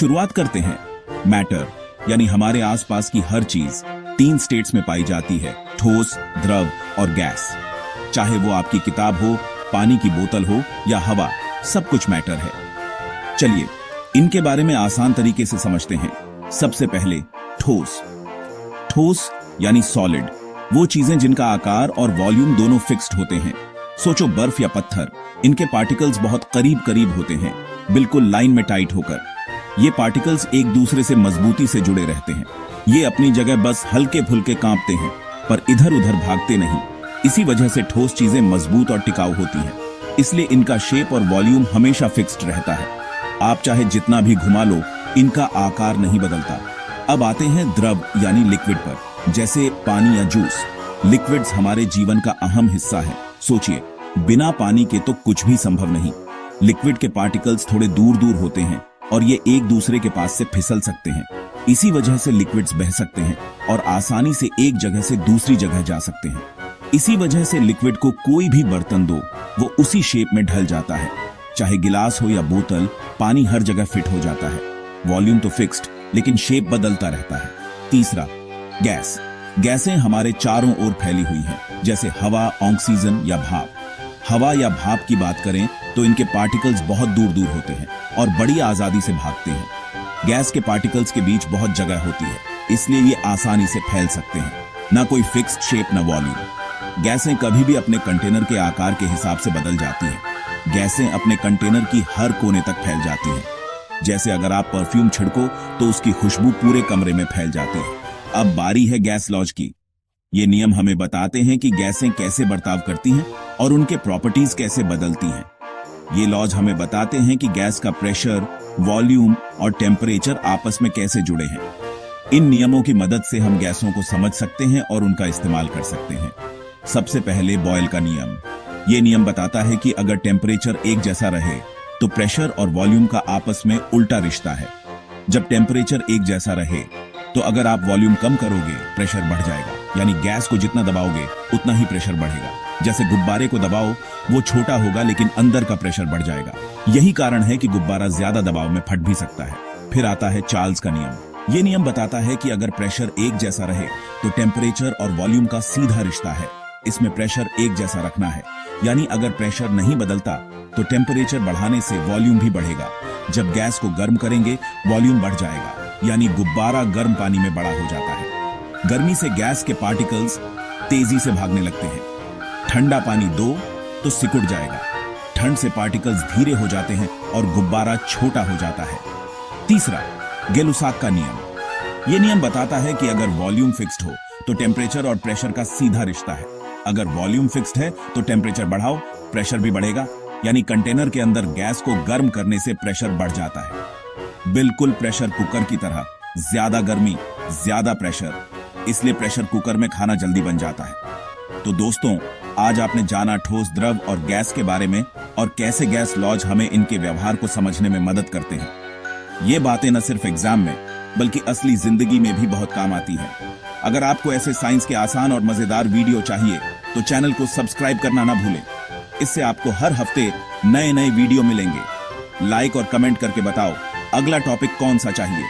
शुरुआत करते हैं। मैटर यानी हमारे आसपास की हर चीज 3 स्टेट्स में पाई जाती है, ठोस, द्रव और गैस। चाहे वो आपकी किताब हो, पानी की बोतल हो या हवा, सब कुछ मैटर है। चलिए इनके बारे में आसान तरीके से समझते हैं। सबसे पहले ठोस। ठोस यानी सॉलिड, वो चीजें जिनका आकार और वॉल्यूम दोनों फिक्स्ड होते हैं। सोचो बर्फ या पत्थर, इनके पार्टिकल्स बहुत करीब करीब होते हैं, बिल्कुल लाइन में टाइट होकर। ये पार्टिकल्स एक दूसरे से मजबूती से जुड़े रहते हैं। ये अपनी जगह बस हल्के फुल्के कांपते हैं, पर इधर उधर भागते नहीं। इसी वजह से ठोस चीजें मजबूत और टिकाऊ होती हैं। इसलिए इनका शेप और वॉल्यूम हमेशा फिक्स्ड रहता है। आप चाहे जितना भी घुमा लो, इनका आकार नहीं बदलता। अब आते हैं द्रव यानी लिक्विड पर, जैसे पानी या जूस। लिक्विड्स हमारे जीवन का अहम हिस्सा है। सोचिए, बिना पानी के तो कुछ भी संभव नहीं। लिक्विड के पार्टिकल्स थोड़े दूर दूर होते हैं और ये एक दूसरे के पास से फिसल सकते हैं। इसी वजह से लिक्विड्स बह सकते हैं और आसानी से एक जगह से दूसरी जगह जा सकते हैं। इसी वजह से लिक्विड को कोई भी बर्तन दो, वो उसी शेप में ढल जाता है। चाहे गिलास हो या बोतल, पानी हर जगह फिट हो जाता है। वॉल्यूम तो फिक्स्ड, लेकिन शेप बदलता रहता है। तीसरा, गैस। गैसें हमारे चारों ओर फैली हुई हैं, जैसे हवा, ऑक्सीजन या भाप। हवा या भाप की बात करें तो इनके पार्टिकल्स बहुत दूर दूर होते हैं और बड़ी आजादी से भागते हैं। गैस के पार्टिकल्स के बीच बहुत जगह होती है, इसलिए ये आसानी से फैल सकते हैं। ना कोई फिक्स्ड शेप, ना वॉल्यूम। गैसें कभी भी अपने कंटेनर के आकार के हिसाब से बदल जाती हैं। गैसें अपने कंटेनर की हर कोने तक फैल जाती हैं। जैसे अगर आप परफ्यूम छिड़को तो उसकी खुशबू पूरे कमरे में फैल जाती है। अब बारी है गैस लॉज की। ये नियम हमें बताते हैं कि गैसें कैसे बर्ताव करती हैं और उनके प्रॉपर्टीज कैसे बदलती हैं। ये लॉज हमें बताते हैं कि गैस का प्रेशर, वॉल्यूम और टेम्परेचर आपस में कैसे जुड़े हैं। इन नियमों की मदद से हम गैसों को समझ सकते हैं और उनका इस्तेमाल कर सकते हैं। सबसे पहले बॉयल का नियम। ये नियम बताता है कि अगर टेम्परेचर एक जैसा रहे तो प्रेशर और वॉल्यूम का आपस में उल्टा रिश्ता है। जब टेम्परेचर एक जैसा रहे तो अगर आप वॉल्यूम कम करोगे, प्रेशर बढ़ जाएगा। यानी गैस को जितना दबाओगे उतना ही प्रेशर बढ़ेगा। जैसे गुब्बारे को दबाओ, वो छोटा होगा लेकिन अंदर का प्रेशर बढ़ जाएगा। यही कारण है कि गुब्बारा ज्यादा दबाव में फट भी सकता है। फिर आता है चार्ल्स का नियम। ये नियम बताता है कि अगर प्रेशर एक जैसा रहे तो टेम्परेचर और वॉल्यूम का सीधा रिश्ता है। इसमें प्रेशर एक जैसा रखना है, यानी अगर प्रेशर नहीं बदलता तो टेम्परेचर बढ़ाने से वॉल्यूम भी बढ़ेगा। जब गैस को गर्म करेंगे, वॉल्यूम बढ़ जाएगा, यानी गुब्बारा गर्म पानी में बड़ा हो जाता है। गर्मी से गैस के पार्टिकल्स तेजी से भागने लगते हैं। ठंडा पानी दो तो सिकुड़ जाएगा। ठंड से पार्टिकल्स धीरे हो जाते हैं और गुब्बारा छोटा हो जाता है। तीसरा, गै-लुसाक का नियम। यह नियम बताता है कि अगर वॉल्यूम फिक्स्ड हो तो टेम्परेचर और प्रेशर का सीधा रिश्ता है। अगर वॉल्यूम फिक्स्ड है तो टेम्परेचर बढ़ाओ, प्रेशर भी बढ़ेगा। यानी कंटेनर के अंदर गैस को गर्म करने से प्रेशर बढ़ जाता है। बिल्कुल प्रेशर कुकर की तरह, ज्यादा गर्मी, ज्यादा प्रेशर। इसलिए प्रेशर कुकर में खाना जल्दी बन जाता है। तो दोस्तों, आज आपने जाना ठोस, द्रव और गैस के बारे में और कैसे गैस लॉज हमें इनके व्यवहार को समझने में मदद करते हैं। ये बातें न सिर्फ एग्जाम में बल्कि असली जिंदगी में भी बहुत काम आती हैं। अगर आपको ऐसे साइंस के आसान और मजेदार वीडियो चाहिए तो चैनल को सब्सक्राइब करना ना भूलें। इससे आपको हर हफ्ते नए नए वीडियो मिलेंगे। लाइक और कमेंट करके बताओ अगला टॉपिक कौन सा चाहिए।